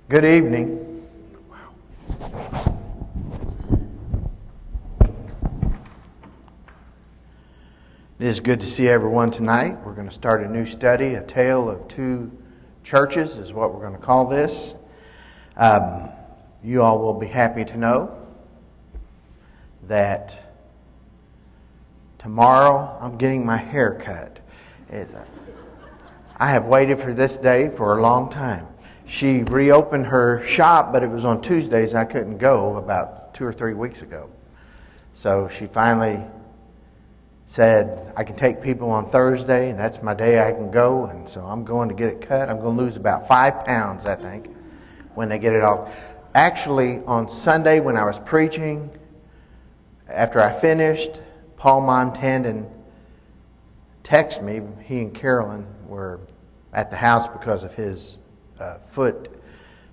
Good evening. It is good to see everyone tonight. We're going to start a new study. A Tale of Two Churches is what we're going to call this. You all will be happy to know that tomorrow I'm getting my hair cut. I have waited for this day for a long time. She reopened her shop, but it was on Tuesdays and I couldn't go about 2 or 3 weeks ago. So she finally said, I can take people on Thursday, and that's my day I can go, and so I'm going to get it cut. I'm going to lose about 5 pounds, I think, when they get it off. Actually, on Sunday when I was preaching, after I finished, Paul Montandon texted me. He and Carolyn were at the house because of his foot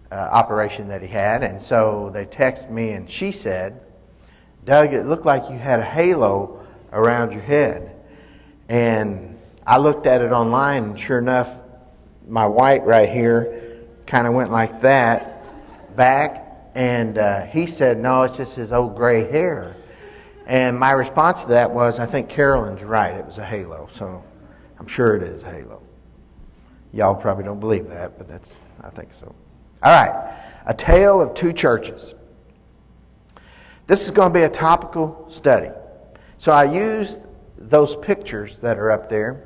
operation that he had, and so they texted me, and she said, Doug, it looked like you had a halo around your head. And I looked at it online, and sure enough, my white right here kind of went like that back, and he said, no, it's just his old gray hair. And my response to that was, I think Carolyn's right, it was a halo, so I'm sure it is a halo. Y'all probably don't believe that, but I think so. All right, A Tale of Two Churches. This is going to be a topical study. So I used those pictures that are up there.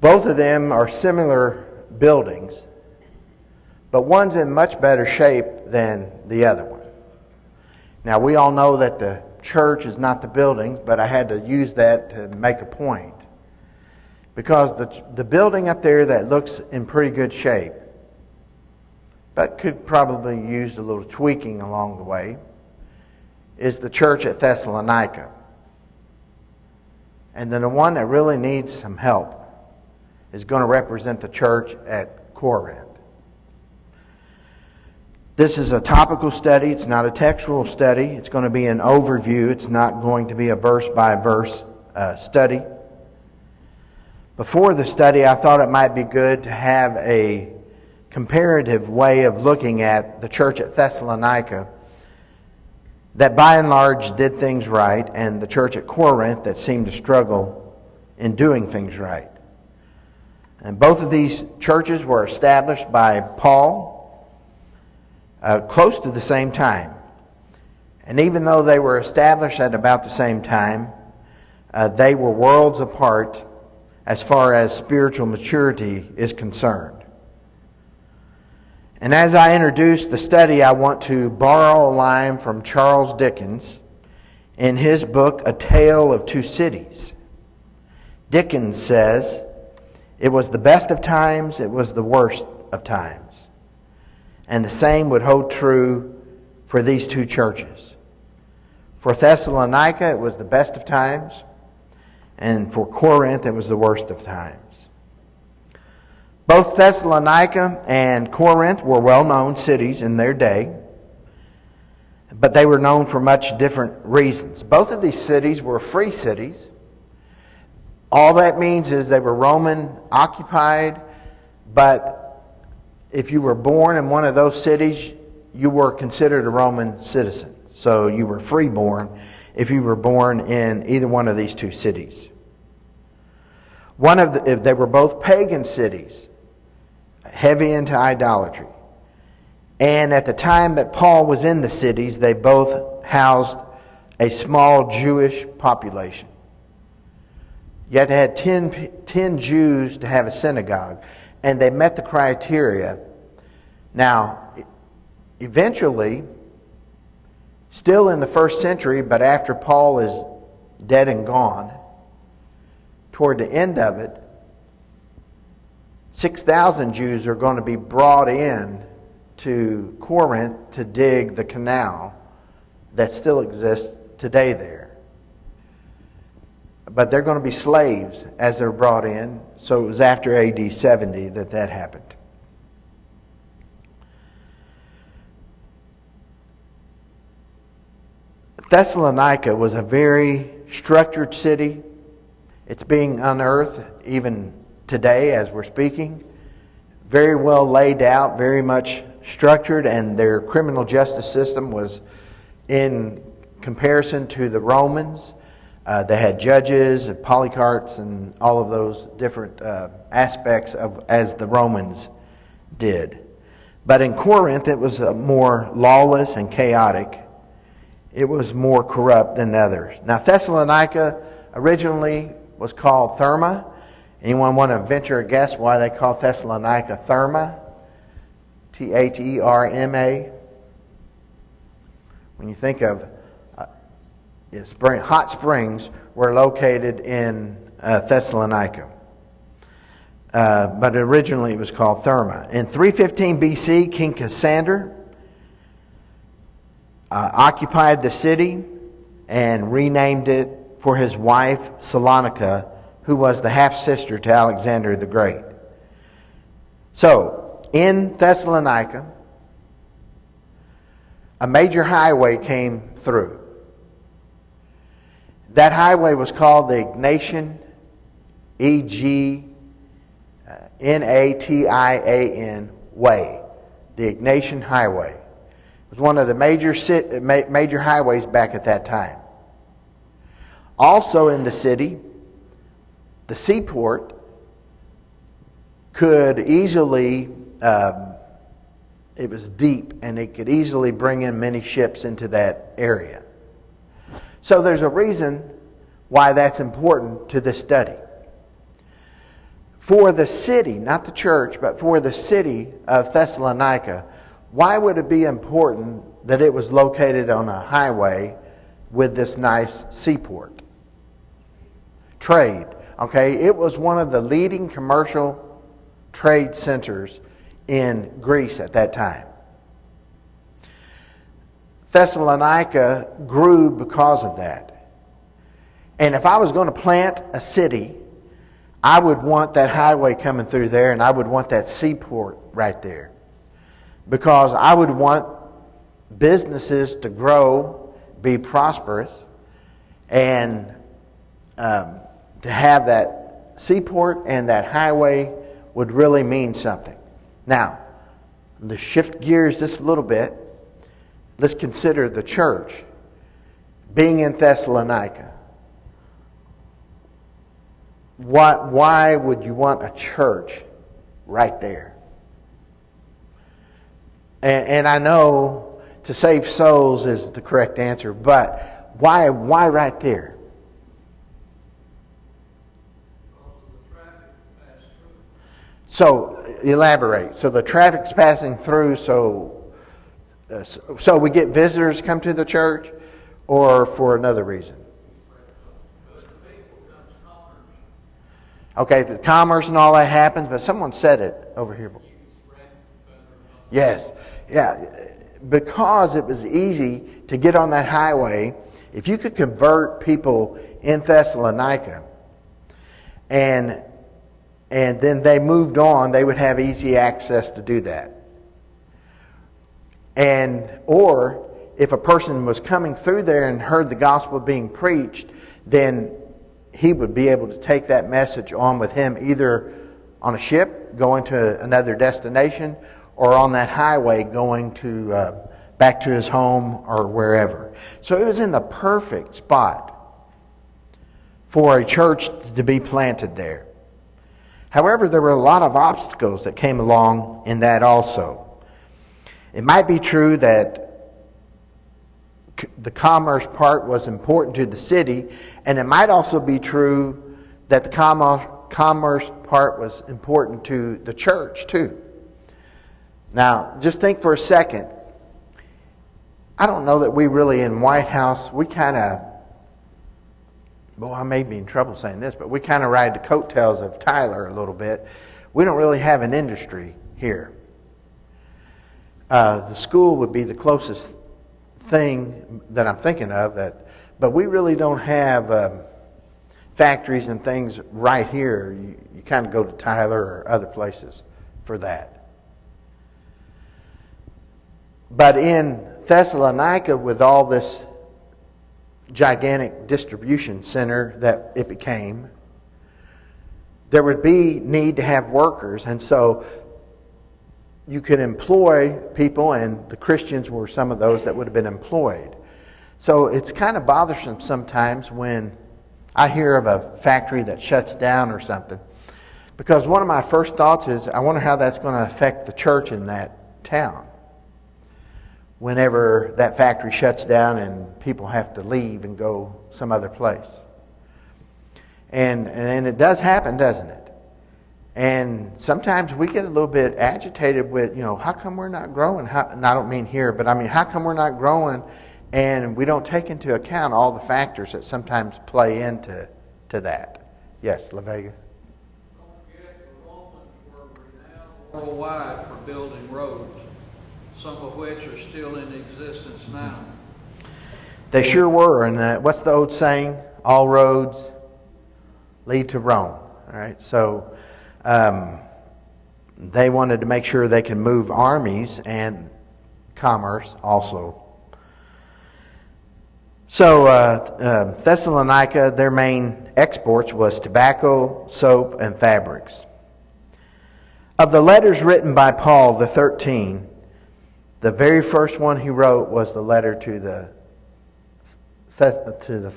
Both of them are similar buildings, but one's in much better shape than the other one. Now, we all know that the church is not the building, but I had to use that to make a point. Because the building up there that looks in pretty good shape, but could probably use a little tweaking along the way, is the church at Thessalonica. And then the one that really needs some help is going to represent the church at Corinth. This is a topical study. It's not a textual study. It's going to be an overview. It's not going to be a verse-by-verse study. Before the study, I thought it might be good to have a comparative way of looking at the church at Thessalonica that by and large did things right, and the church at Corinth that seemed to struggle in doing things right. And both of these churches were established by Paul close to the same time. And even though they were established at about the same time, they were worlds apart as far as spiritual maturity is concerned. And as I introduce the study, I want to borrow a line from Charles Dickens in his book, A Tale of Two Cities. Dickens says, it was the best of times, it was the worst of times. And the same would hold true for these two churches. For Thessalonica, it was the best of times, and for Corinth, it was the worst of times. Both Thessalonica and Corinth were well-known cities in their day, but they were known for much different reasons. Both of these cities were free cities. All that means is they were Roman occupied, but if you were born in one of those cities, you were considered a Roman citizen. So you were freeborn if you were born in either one of these two cities. They were both pagan cities, heavy into idolatry. And at the time that Paul was in the cities, they both housed a small Jewish population. You had to have 10 Jews to have a synagogue, and they met the criteria. Now, eventually, still in the first century, but after Paul is dead and gone, toward the end of it, 6,000 Jews are going to be brought in to Corinth to dig the canal that still exists today there. But they're going to be slaves as they're brought in. So it was after AD 70 that happened. Thessalonica was a very structured city. It's being unearthed even today as we're speaking. very well laid out, very much structured, and their criminal justice system was in comparison to the Romans. They had judges and polycarps and all of those different aspects of as the Romans did. But in Corinth, it was more lawless and chaotic. It was more corrupt than the others. Now, Thessalonica originally was called Therma. Anyone want to venture a guess why they call Thessalonica Therma? Therma. When you think of hot springs were located in Thessalonica. But originally it was called Therma. In 315 BC, King Cassander occupied the city and renamed it for his wife Salonica, who was the half-sister to Alexander the Great. So, in Thessalonica, a major highway came through. That highway was called the Egnatian, Egnatian Way, the Egnatian Highway. It was one of the major highways back at that time. Also in the city, the seaport could easily, it was deep, and it could easily bring in many ships into that area. So there's a reason why that's important to this study. For the city, not the church, but for the city of Thessalonica, why would it be important that it was located on a highway with this nice seaport? Trade. Okay, it was one of the leading commercial trade centers in Greece at that time. Thessalonica grew because of that. And if I was going to plant a city, I would want that highway coming through there, and I would want that seaport right there. Because I would want businesses to grow, be prosperous, and to have that seaport and that highway would really mean something. Now, to shift gears just a little bit, let's consider the church being in Thessalonica. Why would you want a church right there? And I know to save souls is the correct answer, but why right there? So, elaborate. So the traffic's passing through, so we get visitors come to the church, or for another reason? Okay, the commerce and all that happens, but someone said it over here. Yes, yeah, because it was easy to get on that highway. If you could convert people in Thessalonica, and then they moved on, they would have easy access to do that. Or if a person was coming through there and heard the gospel being preached, then he would be able to take that message on with him, either on a ship going to another destination, or on that highway going to back to his home or wherever. So it was in the perfect spot for a church to be planted there. However, there were a lot of obstacles that came along in that also. It might be true that the commerce part was important to the city, and it might also be true that the commerce part was important to the church too. Now, just think for a second. I don't know that we really in White House, we kind of, well, I may be in trouble saying this, but we kind of ride the coattails of Tyler a little bit. We don't really have an industry here. The school would be the closest thing that I'm thinking of, but we really don't have factories and things right here. You kind of go to Tyler or other places for that. But in Thessalonica, with all this gigantic distribution center that it became, there would be need to have workers. And so you could employ people, and the Christians were some of those that would have been employed. So it's kind of bothersome sometimes when I hear of a factory that shuts down or something, because one of my first thoughts is, I wonder how that's going to affect the church in that town. Whenever that factory shuts down and people have to leave and go some other place. And it does happen, doesn't it? And sometimes we get a little bit agitated with, how come we're not growing? And I don't mean here, but I mean, how come we're not growing and we don't take into account all the factors that sometimes play into that? Yes, La Vega. Don't forget, the Romans were renowned worldwide for building roads, some of which are still in existence now. They sure were. And what's the old saying? All roads lead to Rome. All right. So they wanted to make sure they can move armies and commerce also. So Thessalonica, their main exports was tobacco, soap, and fabrics. Of the letters written by Paul, the 13, the very first one he wrote was the letter to the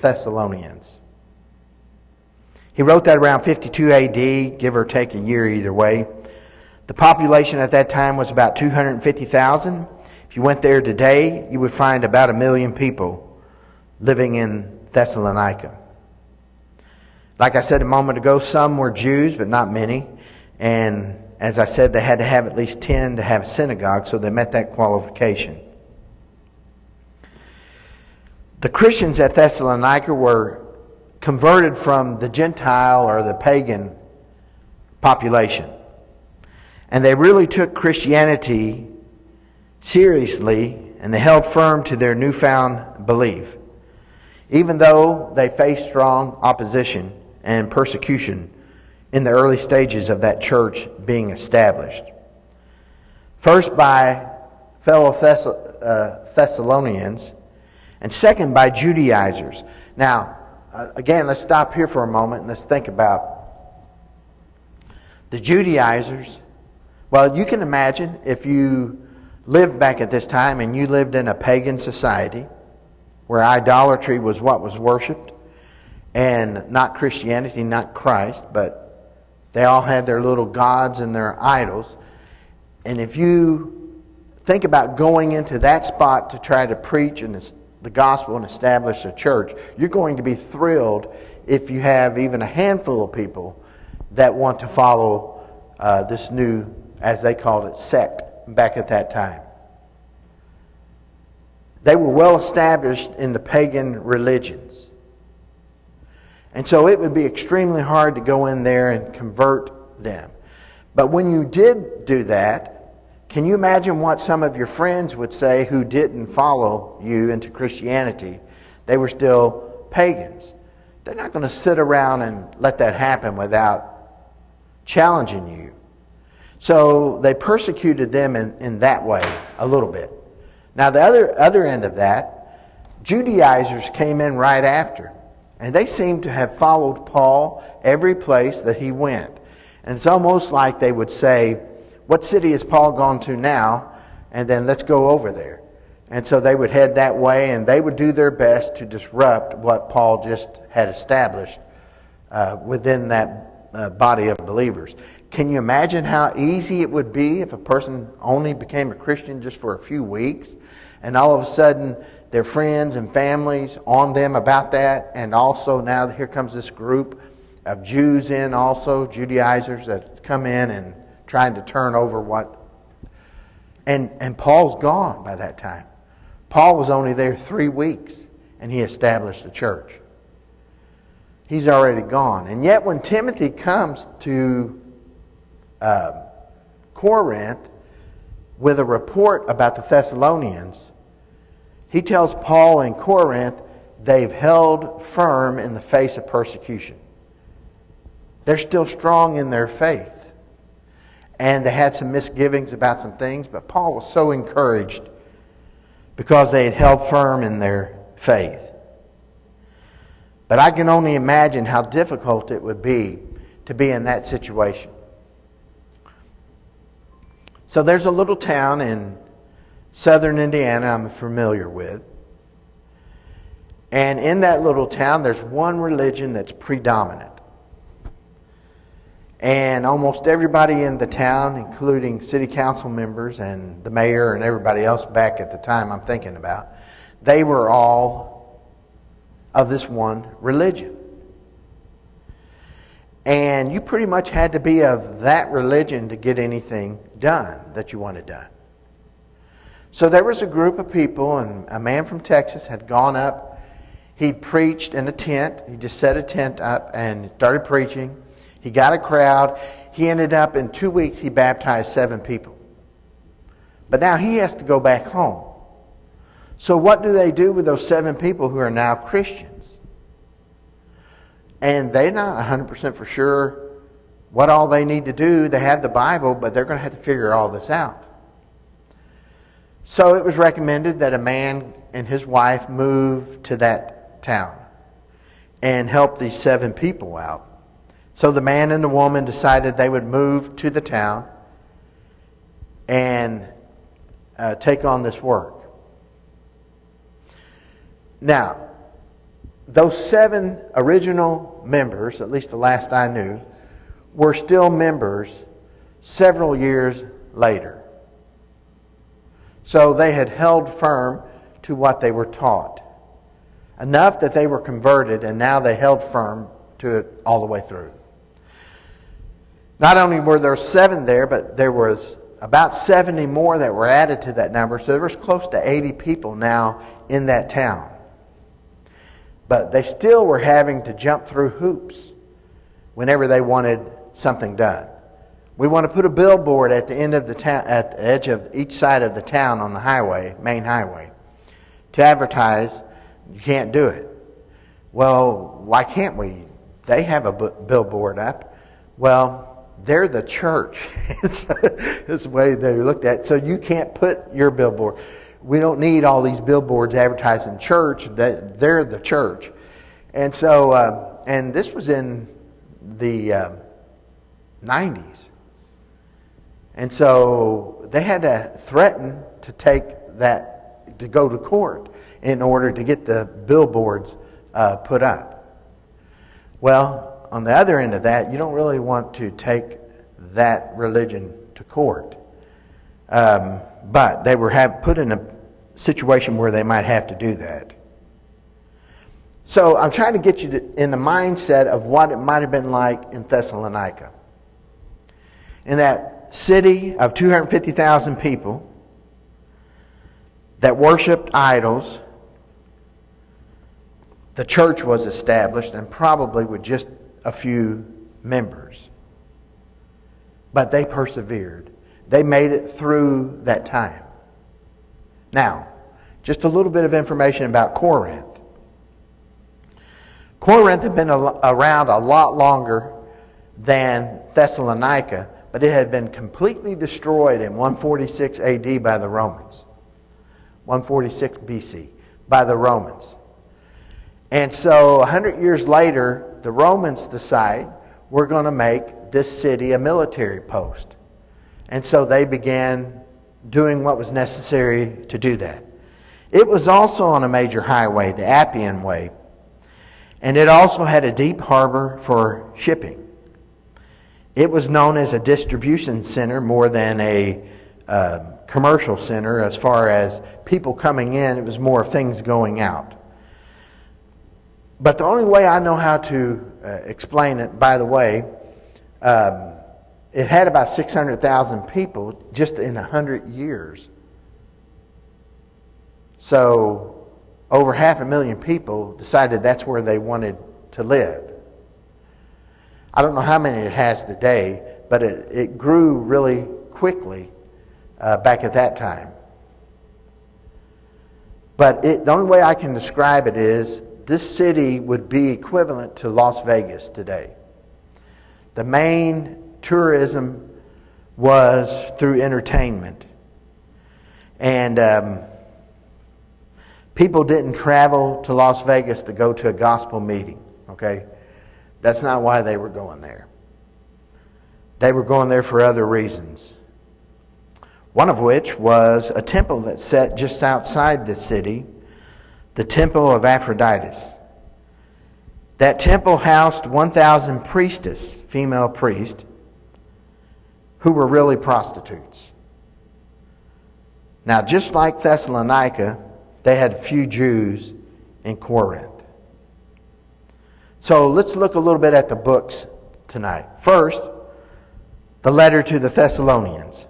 Thessalonians. He wrote that around 52 AD, give or take a year either way. The population at that time was about 250,000. If you went there today, you would find about 1 million people living in Thessalonica. Like I said a moment ago, some were Jews, but not many. And as I said, they had to have at least 10 to have a synagogue, so they met that qualification. The Christians at Thessalonica were converted from the Gentile or the pagan population. And they really took Christianity seriously, and they held firm to their newfound belief, even though they faced strong opposition and persecution in the early stages of that church being established. First by fellow Thessalonians, and second by Judaizers. Now, again, let's stop here for a moment and let's think about the Judaizers. Well, you can imagine if you lived back at this time and you lived in a pagan society where idolatry was what was worshipped, and not Christianity, not Christ, but they all had their little gods and their idols. And if you think about going into that spot to try to preach the gospel and establish a church, you're going to be thrilled if you have even a handful of people that want to follow this new, as they called it, sect back at that time. They were well established in the pagan religions. And so it would be extremely hard to go in there and convert them. But when you did do that, can you imagine what some of your friends would say who didn't follow you into Christianity? They were still pagans. They're not going to sit around and let that happen without challenging you. So they persecuted them in that way a little bit. Now the other end of that, Judaizers came in right after. And they seem to have followed Paul every place that he went. And it's almost like they would say, what city has Paul gone to now? And then let's go over there. And so they would head that way, and they would do their best to disrupt what Paul just had established within that body of believers. Can you imagine how easy it would be if a person only became a Christian just for a few weeks, and all of a sudden their friends and families on them about that, and also now here comes this group of Jews in also, Judaizers that come in and trying to turn over what... And Paul's gone by that time. Paul was only there 3 weeks, and he established a church. He's already gone. And yet when Timothy comes to Corinth with a report about the Thessalonians, he tells Paul in Corinth they've held firm in the face of persecution. They're still strong in their faith. And they had some misgivings about some things, but Paul was so encouraged because they had held firm in their faith. But I can only imagine how difficult it would be to be in that situation. So there's a little town in southern Indiana I'm familiar with. And in that little town, there's one religion that's predominant. And almost everybody in the town, including city council members and the mayor and everybody else back at the time I'm thinking about, they were all of this one religion. And you pretty much had to be of that religion to get anything done that you wanted done. So there was a group of people, and a man from Texas had gone up. He preached in a tent. He just set a tent up and started preaching. He got a crowd. He ended up, in 2 weeks, he baptized 7 people. But now he has to go back home. So what do they do with those 7 people who are now Christians? And they're not 100% for sure what all they need to do. They have the Bible, but they're going to have to figure all this out. So it was recommended that a man and his wife move to that town and help these 7 people out. So the man and the woman decided they would move to the town and take on this work. Now, those 7 original members, at least the last I knew, were still members several years later. So they had held firm to what they were taught. Enough that they were converted, and now they held firm to it all the way through. Not only were there 7 there, but there was about 70 more that were added to that number. So there was close to 80 people now in that town. But they still were having to jump through hoops whenever they wanted something done. We want to put a billboard at the end of the town, at the edge of each side of the town on the highway, main highway, to advertise. You can't do it. Well, why can't we? They have a billboard up. Well, they're the church. It's the way they're looked at. So you can't put your billboard. We don't need all these billboards advertising church. They're the church. And so, and this was in the 90s. And so they had to threaten to take that, to go to court in order to get the billboards put up. Well, on the other end of that, you don't really want to take that religion to court. But they were put in a situation where they might have to do that. So I'm trying to get you in the mindset of what it might have been like in Thessalonica. In that city of 250,000 people that worshipped idols, the church was established, and probably with just a few members. But they persevered. They made it through that time. Now, just a little bit of information about Corinth. Corinth had been around a lot longer than Thessalonica, but it had been completely destroyed in 146 AD by the Romans. 146 BC by the Romans. And so 100 years later, the Romans decide we're going to make this city a military post. And so they began doing what was necessary to do that. It was also on a major highway, the Appian Way. And it also had a deep harbor for shipping. It was known as a distribution center more than a commercial center. As far as people coming in, it was more of things going out. But the only way I know how to explain it, by the way, it had about 600,000 people just in 100 years. So over 500,000 people decided that's where they wanted to live. I don't know how many it has today, but it grew really quickly back at that time. But the only way I can describe it is this city would be equivalent to Las Vegas today. The main tourism was through entertainment. And people didn't travel to Las Vegas to go to a gospel meeting. Okay? That's not why they were going there. They were going there for other reasons. one of which was a temple that sat just outside the city, the Temple of Aphrodite. That temple housed 1,000 priestess, female priests, who were really prostitutes. Now, just like Thessalonica, they had few Jews in Corinth. So let's look a little bit at the books tonight. First, the letter to the Thessalonians.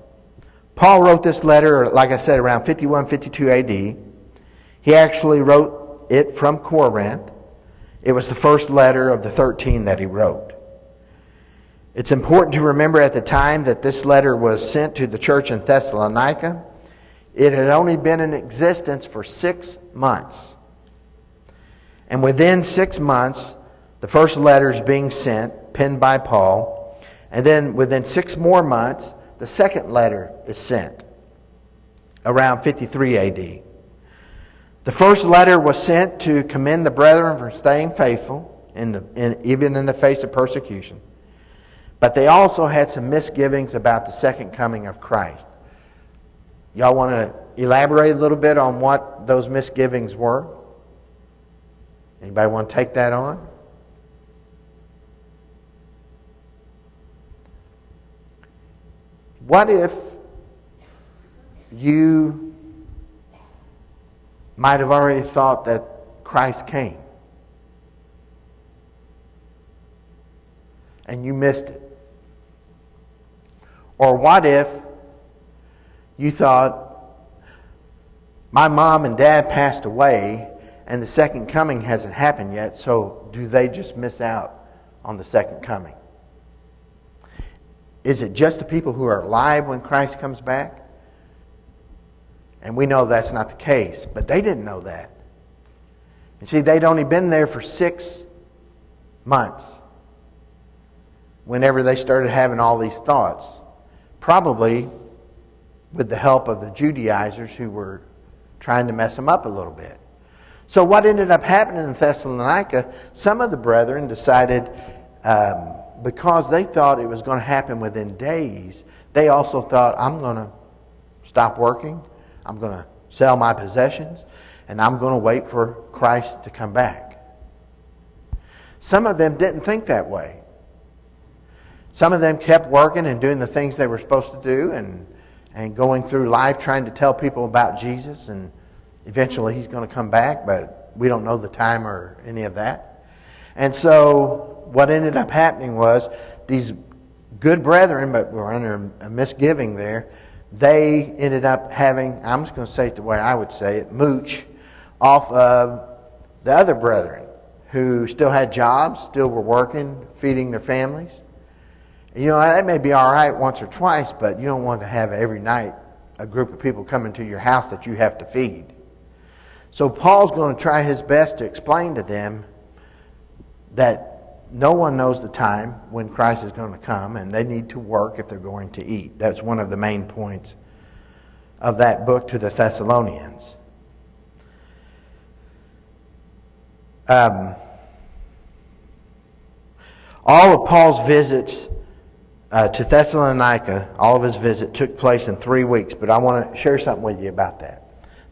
Paul wrote this letter, like I said, around 51, 52 AD. He actually wrote it from Corinth. It was the first letter of the 13 that he wrote. It's important to remember at the time that this letter was sent to the church in Thessalonica. It had only been in existence for 6 months. And within 6 months, the first letter is being sent, penned by Paul. And then within 6 more months, the second letter is sent, around 53 AD. The first letter was sent to commend the brethren for staying faithful, even in the face of persecution. But they also had some misgivings about the second coming of Christ. Y'all want to elaborate a little bit on what those misgivings were? Anybody want to take that on? What if you might have already thought that Christ came and you missed it? Or what if you thought, my mom and dad passed away and the second coming hasn't happened yet, so do they just miss out on the second coming? Is it just the people who are alive when Christ comes back? And we know that's not the case, but they didn't know that. You see, they'd only been there for 6 months whenever they started having all these thoughts, probably with the help of the Judaizers who were trying to mess them up a little bit. So what ended up happening in Thessalonica, some of the brethren decided, because they thought it was going to happen within days, they also thought, I'm going to stop working, I'm going to sell my possessions, and I'm going to wait for Christ to come back. Some of them didn't think that way. Some of them kept working and doing the things they were supposed to do and going through life trying to tell people about Jesus, and eventually He's going to come back, but we don't know the time or any of that. And so what ended up happening was these good brethren, but were under a misgiving there, they ended up having, I'm just going to say it the way I would say it, mooch off of the other brethren who still had jobs, still were working, feeding their families. You know, that may be all right once or twice, but you don't want to have every night a group of people coming to your house that you have to feed. So Paul's going to try his best to explain to them that no one knows the time when Christ is going to come, and they need to work if they're going to eat. That's one of the main points of that book to the Thessalonians. All of Paul's visits to Thessalonica, all of his visit took place in 3 weeks, but I want to share something with you about that.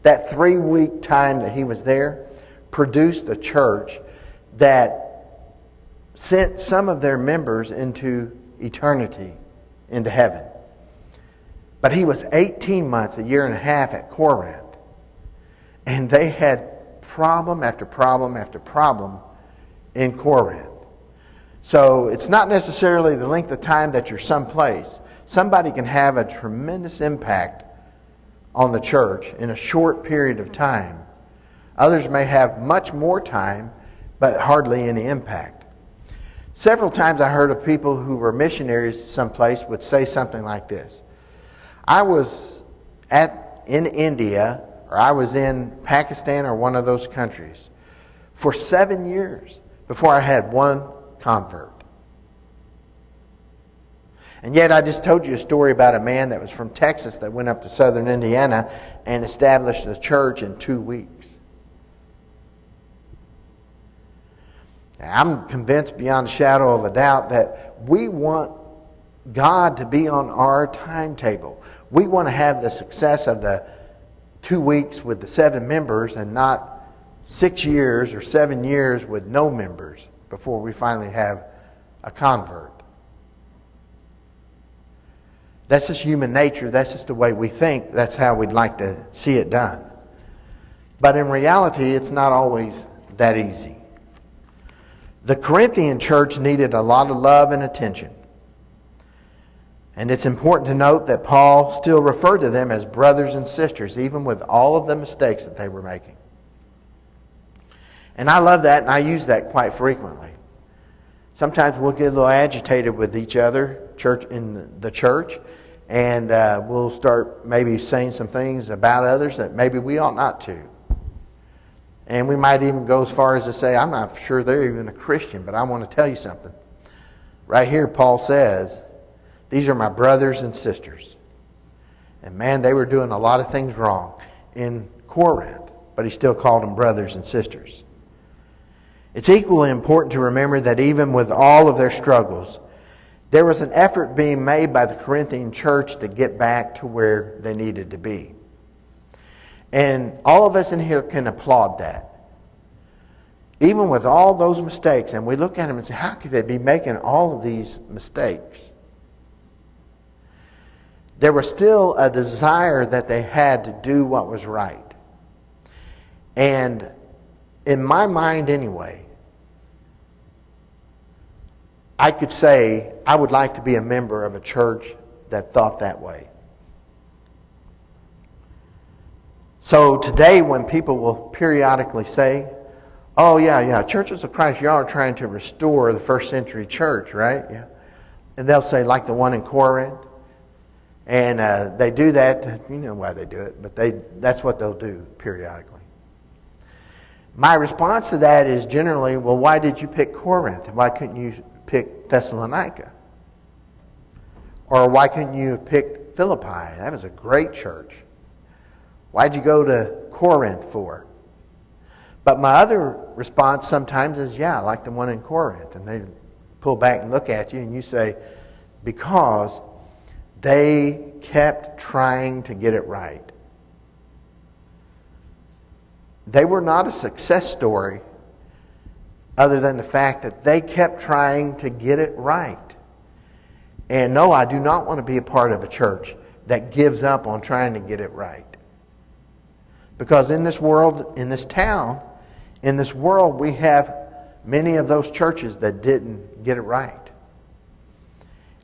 That 3-week time that he was there produced a church that sent some of their members into eternity, into heaven. But he was 18 months, a year and a half at Corinth, and they had problem after problem after problem in Corinth. So it's not necessarily the length of time that you're someplace. Somebody can have a tremendous impact on the church in a short period of time. Others may have much more time, but hardly any impact. Several times I heard of people who were missionaries someplace would say something like this. I was in India, or I was in Pakistan or one of those countries for 7 years before I had one convert. And yet I just told you a story about a man that was from Texas that went up to southern Indiana and established a church in 2 weeks. Now, I'm convinced beyond a shadow of a doubt that we want God to be on our timetable. We want to have the success of the 2 weeks with the 7 members and not 6 years or 7 years with no members before we finally have a convert. That's just human nature. That's just the way we think. That's how we'd like to see it done. But in reality, it's not always that easy. The Corinthian church needed a lot of love and attention. And it's important to note that Paul still referred to them as brothers and sisters, even with all of the mistakes that they were making. And I love that, and I use that quite frequently. Sometimes we'll get a little agitated with each other in the church, and we'll start maybe saying some things about others that maybe we ought not to. And we might even go as far as to say, I'm not sure they're even a Christian, but I want to tell you something. Right here, Paul says, these are my brothers and sisters. And man, they were doing a lot of things wrong in Corinth, but he still called them brothers and sisters. It's equally important to remember that even with all of their struggles, there was an effort being made by the Corinthian church to get back to where they needed to be. And all of us in here can applaud that. Even with all those mistakes, and we look at them and say, how could they be making all of these mistakes? There was still a desire that they had to do what was right. And in my mind anyway, I could say I would like to be a member of a church that thought that way. So today when people will periodically say, oh yeah, Churches of Christ, y'all are trying to restore the first century church, right? Yeah. And they'll say like the one in Corinth. And they do that, you know why they do it, but that's what they'll do periodically. My response to that is generally, well, why did you pick Corinth? Why couldn't you pick Thessalonica? Or why couldn't you have picked Philippi? That was a great church. Why'd you go to Corinth for? But my other response sometimes is, yeah, like the one in Corinth. And they pull back and look at you and you say, because they kept trying to get it right. They were not a success story other than the fact that they kept trying to get it right. And no, I do not want to be a part of a church that gives up on trying to get it right. Because in this world, in this town, in this world, we have many of those churches that didn't get it right.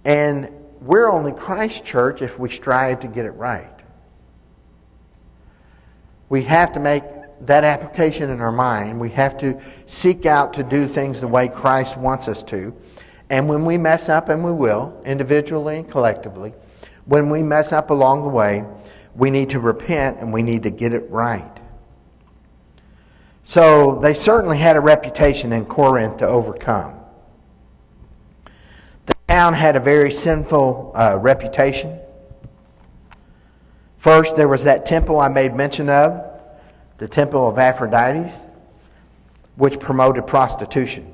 And we're only Christ's church if we strive to get it right. We have to make that application in our mind. We have to seek out to do things the way Christ wants us to. And when we mess up, and we will, individually and collectively, when we mess up along the way, we need to repent and we need to get it right. So they certainly had a reputation in Corinth to overcome. The town had a very sinful reputation. First, there was that temple I made mention of, the temple of Aphrodite, which promoted prostitution.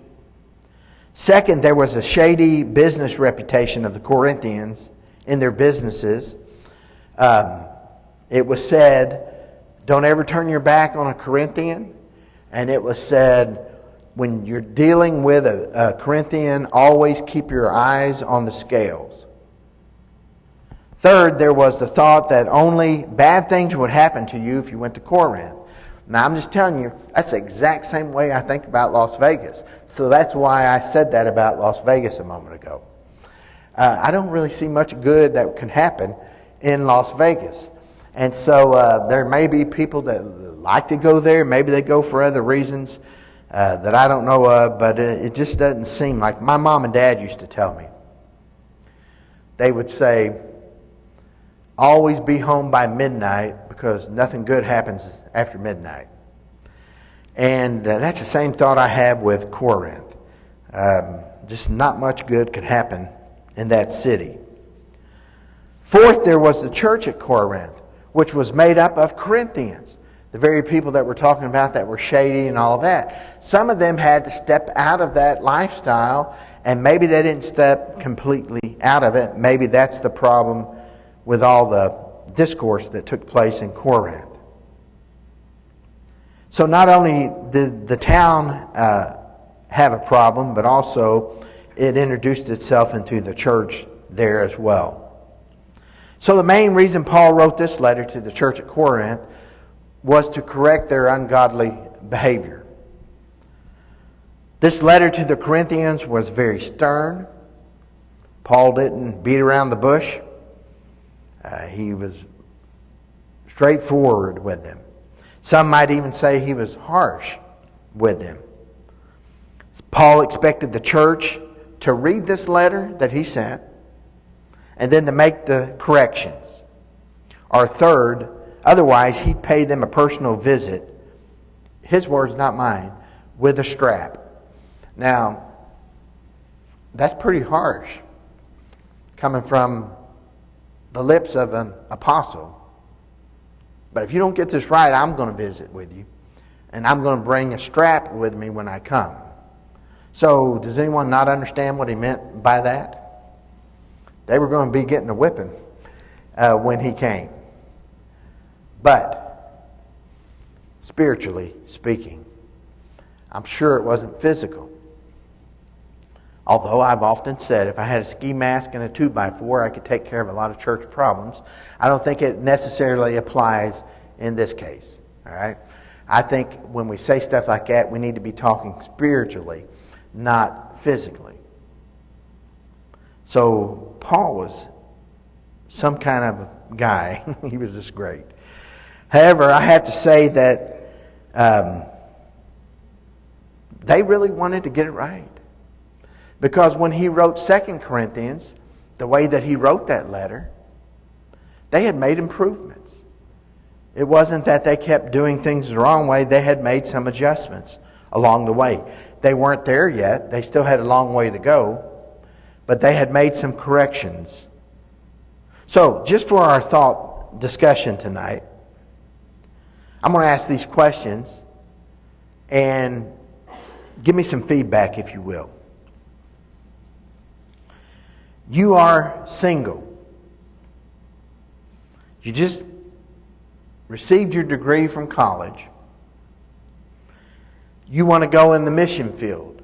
Second, there was a shady business reputation of the Corinthians in their businesses. It was said, don't ever turn your back on a Corinthian. And it was said, when you're dealing with a Corinthian, always keep your eyes on the scales. Third, there was the thought that only bad things would happen to you if you went to Corinth. Now, I'm just telling you, that's the exact same way I think about Las Vegas. So that's why I said that about Las Vegas a moment ago. I don't really see much good that can happen in Las Vegas. And so there may be people that like to go there. Maybe they go for other reasons that I don't know of. But it just doesn't seem like. My mom and dad used to tell me. They would say, always be home by midnight because nothing good happens after midnight. And that's the same thought I have with Corinth. Just not much good could happen in that city. Fourth, there was the church at Corinth, which was made up of Corinthians. The very people that we're talking about that were shady and all of that. Some of them had to step out of that lifestyle, and maybe they didn't step completely out of it. Maybe that's the problem with all the discourse that took place in Corinth. So not only did the town have a problem, but also it introduced itself into the church there as well. So the main reason Paul wrote this letter to the church at Corinth was to correct their ungodly behavior. This letter to the Corinthians was very stern. Paul didn't beat around the bush. He was straightforward with them. Some might even say he was harsh with them. Paul expected the church to read this letter that he sent and then to make the corrections. Or third, otherwise he'd pay them a personal visit, his words, not mine, with a strap. Now, that's pretty harsh coming from the lips of an apostle. But if you don't get this right, I'm going to visit with you. And I'm going to bring a strap with me when I come. So, does anyone not understand what he meant by that? They were going to be getting a whipping when he came. But, spiritually speaking, I'm sure it wasn't physical. Although I've often said if I had a ski mask and a 2x4, I could take care of a lot of church problems. I don't think it necessarily applies in this case. All right? I think when we say stuff like that, we need to be talking spiritually, not physically. So Paul was some kind of guy. He was just great. However, I have to say that they really wanted to get it right. Because when he wrote 2 Corinthians, the way that he wrote that letter, they had made improvements. It wasn't that they kept doing things the wrong way. They had made some adjustments along the way. They weren't there yet. They still had a long way to go. But they had made some corrections. So, just for our thought discussion tonight, I'm going to ask these questions and give me some feedback, if you will. You are single. You just received your degree from college. You want to go in the mission field.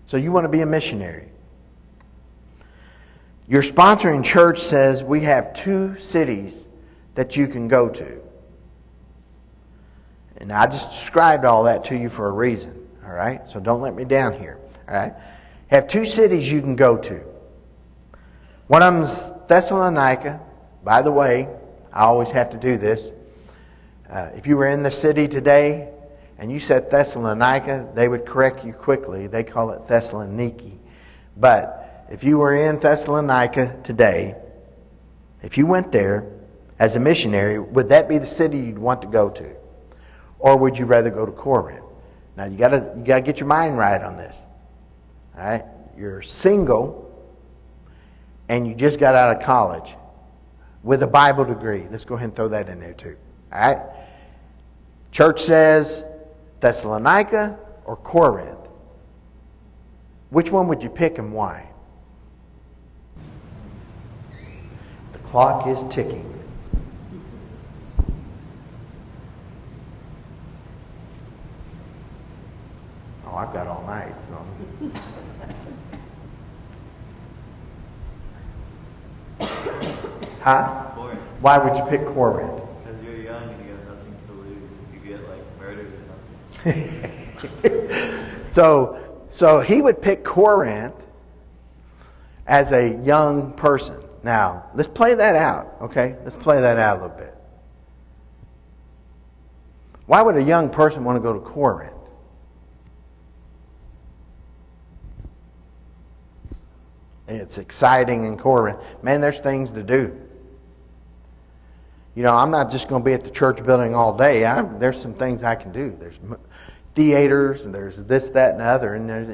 So you want to be a missionary. Your sponsoring church says we have 2 cities that you can go to. And I just described all that to you for a reason. All right? So don't let me down here. All right? Have 2 cities you can go to. One of them's Thessalonica. By the way, I always have to do this. If you were in the city today and you said Thessalonica, they would correct you quickly. They call it Thessaloniki. But if you were in Thessalonica today, if you went there as a missionary, would that be the city you'd want to go to? Or would you rather go to Corinth? Now you gotta get your mind right on this. All right? You're single and you just got out of college with a Bible degree. Let's go ahead and throw that in there too. All right? Church says Thessalonica or Corinth. Which one would you pick and why? The clock is ticking. Oh, I've got all night. So. Huh? Corinth. Why would you pick Corinth? Because you're young and you have nothing to lose if you get like murdered or something. So he would pick Corinth as a young person. Now, let's play that out, okay? Let's play that out a little bit. Why would a young person want to go to Corinth? It's exciting in Corinth. Man, there's things to do. You know, I'm not just going to be at the church building all day. There's some things I can do. There's theaters, and there's this, that, and the other. And there's,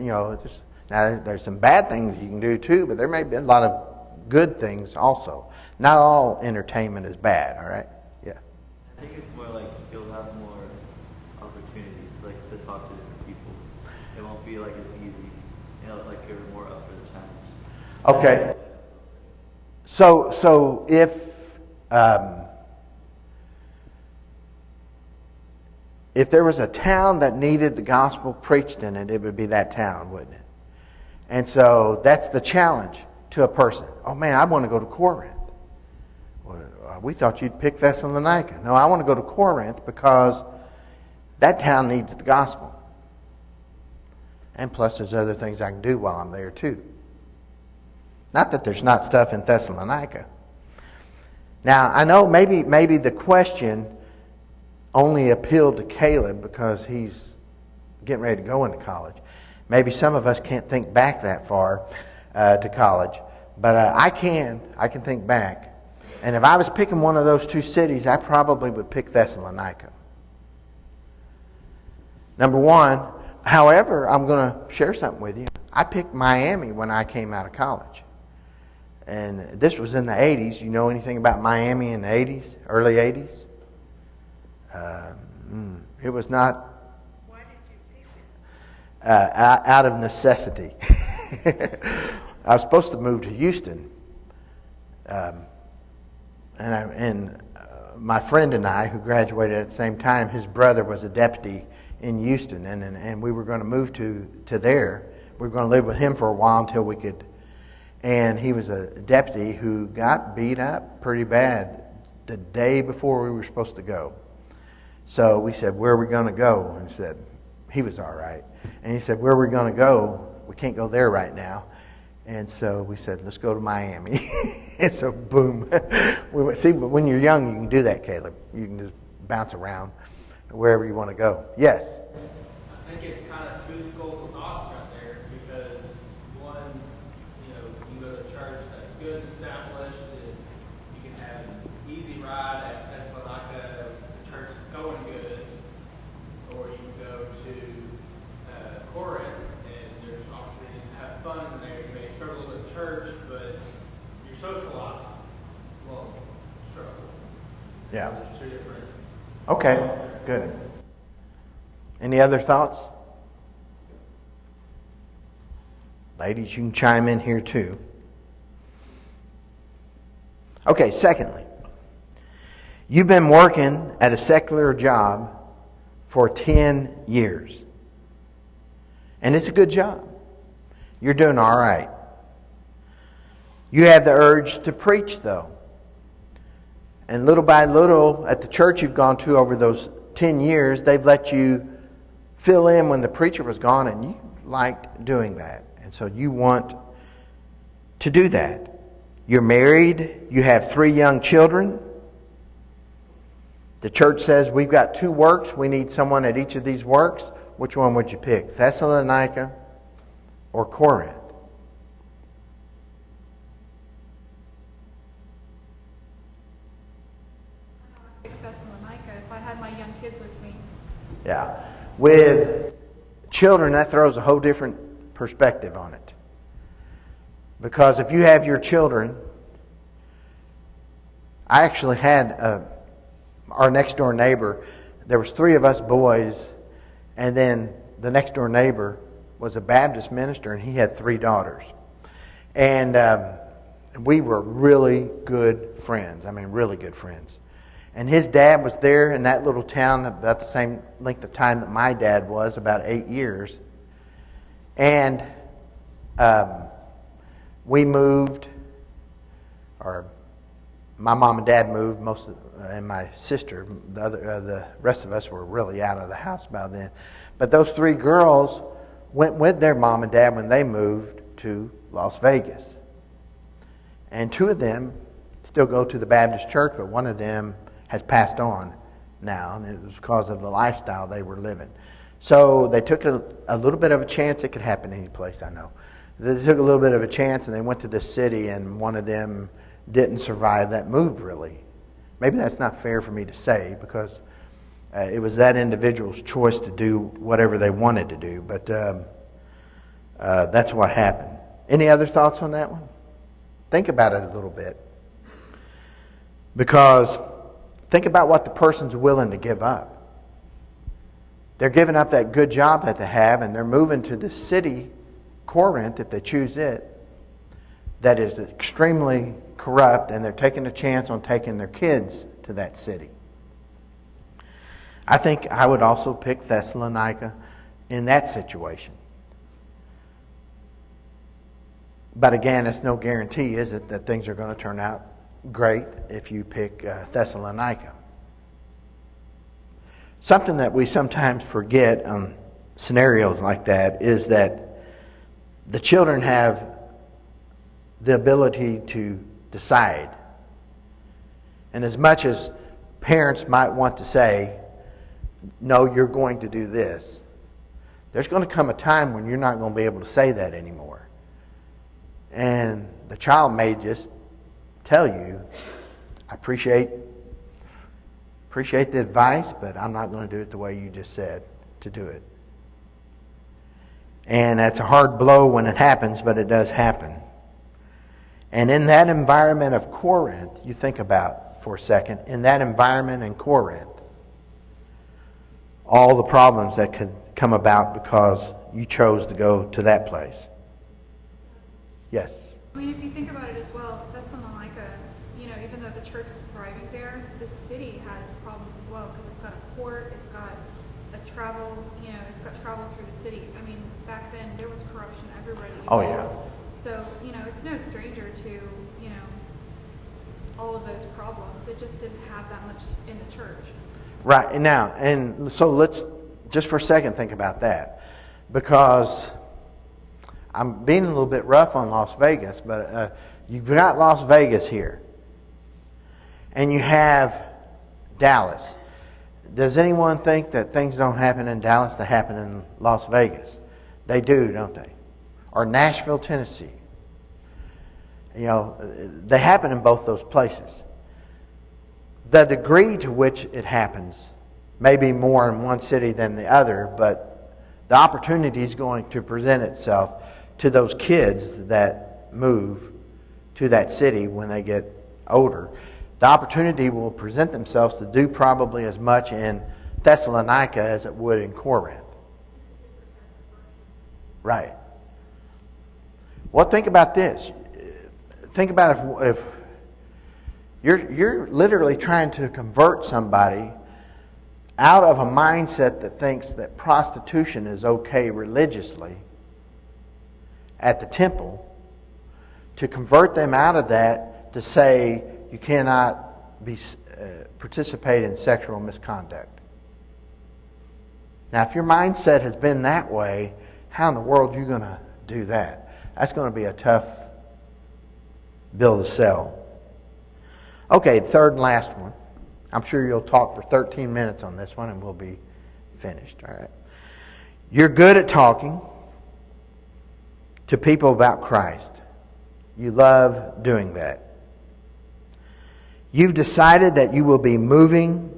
now there's some bad things you can do too, but there may be a lot of good things also. Not all entertainment is bad, all right? Yeah. I think it's more like you'll have more opportunities, like to talk to different people. It won't be like as easy. You know, like you're more up for the challenge. Okay. So if there was a town that needed the gospel preached in it, it would be that town, wouldn't it? And so that's the challenge to a person. Oh man, I want to go to Corinth. Well, we thought you'd pick Thessalonica. No, I want to go to Corinth because that town needs the gospel. And plus there's other things I can do while I'm there too. Not that there's not stuff in Thessalonica. Now, I know maybe the question only appealed to Caleb because he's getting ready to go into college. Maybe some of us can't think back that far to college. But I can think back. And if I was picking one of those two cities, I probably would pick Thessalonica. Number one, however, I'm going to share something with you. I picked Miami when I came out of college. And this was in the 80s. You know anything about Miami in the 80s, early 80s? It was not... Why did you pick it? Out of necessity. I was supposed to move to Houston. And my friend and I, who graduated at the same time, his brother was a deputy in Houston. And we were going to move to there. We were going to live with him for a while until we could... And he was a deputy who got beat up pretty bad the day before we were supposed to go. So we said, where are we going to go? And he said, he was all right. And he said, where are we going to go? We can't go there right now. And so we said, let's go to Miami. And so boom. We went, see, when you're young, you can do that, Caleb. You can just bounce around wherever you want to go. Yes? I think it's kind of two schools of thoughts right there because one, you know, you can go to a church that's good and established and you can have an easy ride at Thessalonica, the church is going good, or you can go to Corinth and there's opportunities to have fun there. You may struggle with church, but your social life won't struggle. Yeah. So there's two different. Okay, good. Any other thoughts? Ladies, you can chime in here too. Okay, secondly, you've been working at a secular job for 10 years. And it's a good job. You're doing all right. You have the urge to preach, though. And little by little, at the church you've gone to over those 10 years, they've let you fill in when the preacher was gone, and you liked doing that. And so you want to do that. You're married. You have 3 young children. The church says we've got 2 works. We need someone at each of these works. Which one would you pick? Thessalonica or Corinth? I picked Thessalonica if I had my young kids with me. Yeah. With children, that throws a whole different perspective on it. Because if you have your children, I actually had our next door neighbor. There was 3 of us boys, and then the next door neighbor was a Baptist minister, and he had 3 daughters. And we were really good friends. I mean, really good friends. And his dad was there in that little town about the same length of time that my dad was, about 8 years. And we moved, or my mom and dad moved, and my sister, the rest of us were really out of the house by then. But those 3 girls went with their mom and dad when they moved to Las Vegas. And 2 of them still go to the Baptist church, but one of them has passed on now, and it was because of the lifestyle they were living. So they took a little bit of a chance. It could happen any place, I know. They took a little bit of a chance, and they went to this city, and one of them didn't survive that move, really. Maybe that's not fair for me to say, because it was that individual's choice to do whatever they wanted to do. But that's what happened. Any other thoughts on that one? Think about it a little bit. Because Think about what the person's willing to give up. They're giving up that good job that they have, and they're moving to the city, Corinth, if they choose it, that is extremely corrupt, and they're taking a chance on taking their kids to that city. I think I would also pick Thessalonica in that situation. But again, it's no guarantee, is it, that things are going to turn out great if you pick Thessalonica. Something that we sometimes forget on scenarios like that is that the children have the ability to decide. And as much as parents might want to say, no, you're going to do this, there's going to come a time when you're not going to be able to say that anymore. And the child may just tell you, I appreciate the advice, but I'm not going to do it the way you just said to do it. And that's a hard blow when it happens, but it does happen. And in that environment of Corinth, you think about for a second, in that environment in Corinth, all the problems that could come about because you chose to go to that place. Yes? I mean, if you think about it as well, Thessalonica, even though the church was thriving there, the city has problems as well because it's got a port, it's got a travel, it's got travel through the city. I mean, back then there was corruption everywhere. Oh, yeah. So, it's no stranger to, all of those problems. It just didn't have that much in the church. Right. Now, and so let's just for a second think about that. Because I'm being a little bit rough on Las Vegas, but you've got Las Vegas here. And you have Dallas. Does anyone think that things don't happen in Dallas that happen in Las Vegas? They do, don't they? Or Nashville, Tennessee. They happen in both those places. The degree to which it happens may be more in one city than the other, but the opportunity is going to present itself to those kids that move to that city when they get older. The opportunity will present themselves to do probably as much in Thessalonica as it would in Corinth. Right. Well, think about this. Think about if you're literally trying to convert somebody out of a mindset that thinks that prostitution is okay religiously at the temple, to convert them out of that to say you cannot participate in sexual misconduct. Now, if your mindset has been that way, how in the world are you going to do that? That's going to be a tough bill to sell. Okay, third and last one. I'm sure you'll talk for 13 minutes on this one and we'll be finished. All right. You're good at talking to people about Christ. You love doing that. You've decided that you will be moving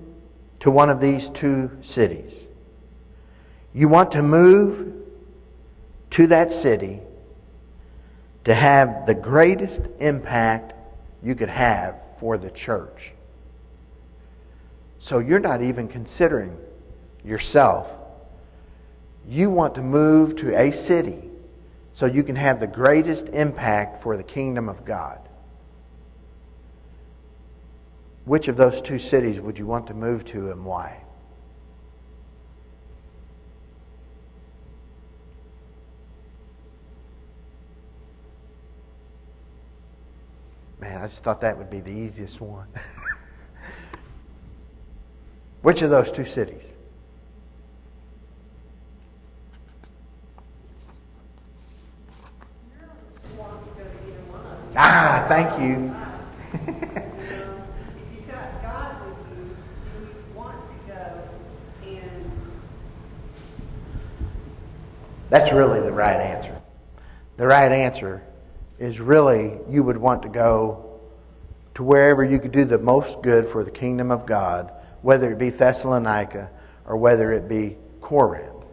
to one of these two cities. You want to move to that city to have the greatest impact you could have for the church. So you're not even considering yourself. You want to move to a city so you can have the greatest impact for the kingdom of God. Which of those two cities would you want to move to and why? Man, I just thought that would be the easiest one. Which of those two cities? Ah, thank you. If you've got God with you, then you want to go and... That's really the right answer. The right answer is really you would want to go to wherever you could do the most good for the kingdom of God, whether it be Thessalonica or whether it be Corinth.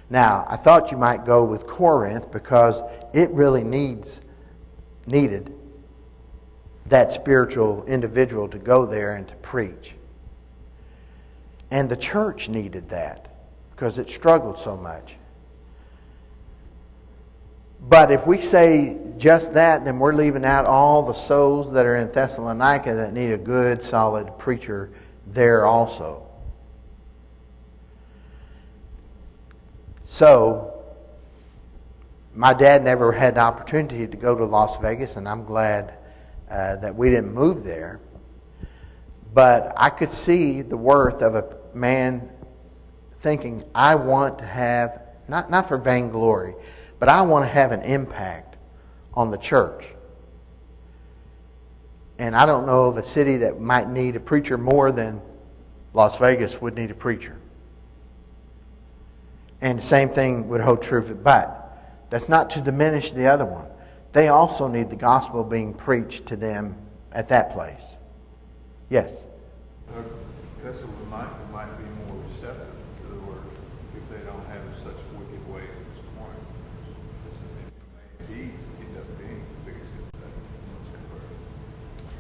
Now, I thought you might go with Corinth because it really needed that spiritual individual to go there and to preach. And the church needed that because it struggled so much. But if we say just that, then we're leaving out all the souls that are in Thessalonica that need a good, solid preacher there also. So, my dad never had the opportunity to go to Las Vegas, and I'm glad that we didn't move there. But I could see the worth of a man thinking, I want to have, not for vainglory, but I want to have an impact on the church. And I don't know of a city that might need a preacher more than Las Vegas would need a preacher. And the same thing would hold true for, but that's not to diminish the other one. They also need the gospel being preached to them at that place. Yes? Thessalonica might be more receptive to the word if they don't have such wicked ways as Corinth. It may end up being the biggest impact in this conversion.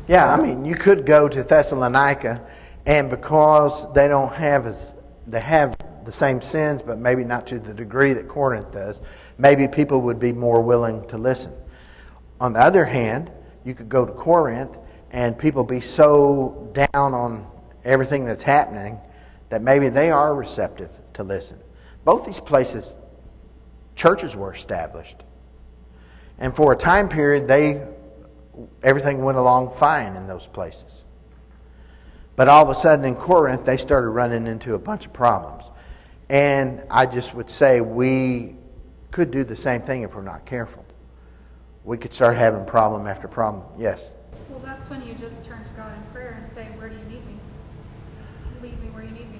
Yeah, I mean, you could go to Thessalonica, and because they don't have they have the same sins, but maybe not to the degree that Corinth does, maybe people would be more willing to listen. On the other hand, you could go to Corinth and people be so down on everything that's happening that maybe they are receptive to listen. Both these places, churches were established. And for a time period, everything went along fine in those places. But all of a sudden in Corinth, they started running into a bunch of problems. And I just would say we could do the same thing if we're not careful. We could start having problem after problem. Yes? Well, that's when you just turn to God in prayer and say, where do you need me? Lead me where you need me.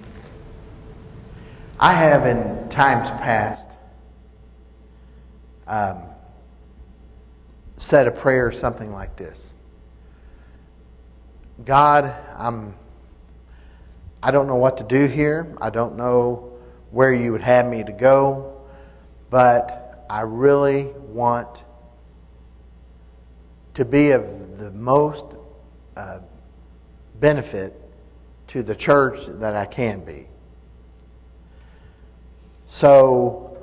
I have in times past said a prayer something like this. God, I don't know what to do here. I don't know where you would have me to go, but I really want to be of the most benefit to the church that I can be. So,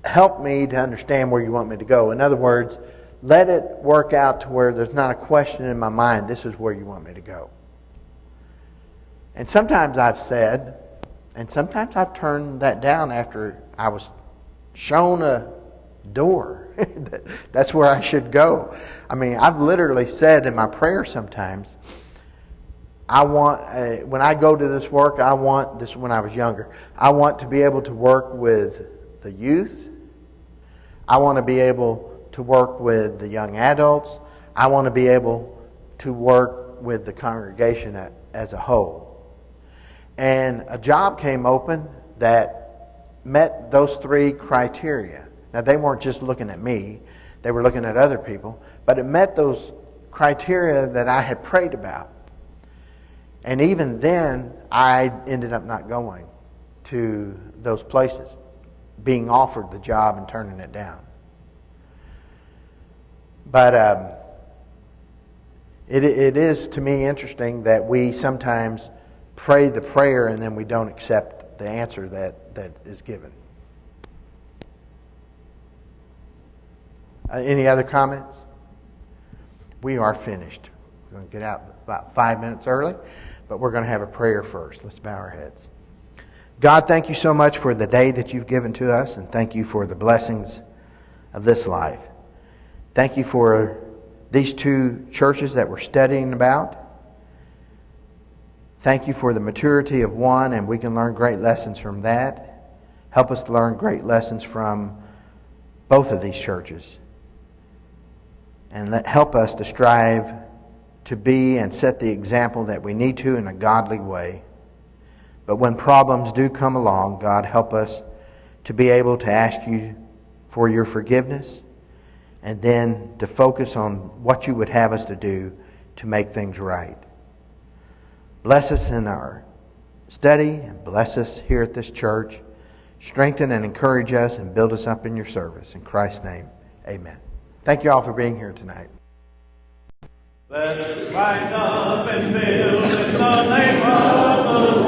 help me to understand where you want me to go. In other words, let it work out to where there's not a question in my mind, this is where you want me to go. And sometimes I've said, and sometimes I've turned that down after I was shown a door. That's where I should go. I mean, I've literally said in my prayer sometimes, I want, when I go to this work, I want, this when I was younger, I want to be able to work with the youth. I want to be able to work with the young adults. I want to be able to work with the congregation as a whole. And a job came open that met those three criteria. Now, they weren't just looking at me. They were looking at other people. But it met those criteria that I had prayed about. And even then, I ended up not going to those places, being offered the job and turning it down. But it is, to me, interesting that we sometimes pray the prayer and then we don't accept the answer that is given. Any other comments? We are finished. We're going to get out about 5 minutes early, but we're going to have a prayer first. Let's bow our heads. God, thank you so much for the day that you've given to us, and thank you for the blessings of this life. Thank you for these two churches that we're studying about. Thank you for the maturity of one, and we can learn great lessons from that. Help us to learn great lessons from both of these churches. And help us to strive to be and set the example that we need to in a godly way. But when problems do come along, God, help us to be able to ask you for your forgiveness and then to focus on what you would have us to do to make things right. Bless us in our study and bless us here at this church. Strengthen and encourage us and build us up in your service. In Christ's name, amen. Thank you all for being here tonight. Let us rise up and build in the name of the Lord.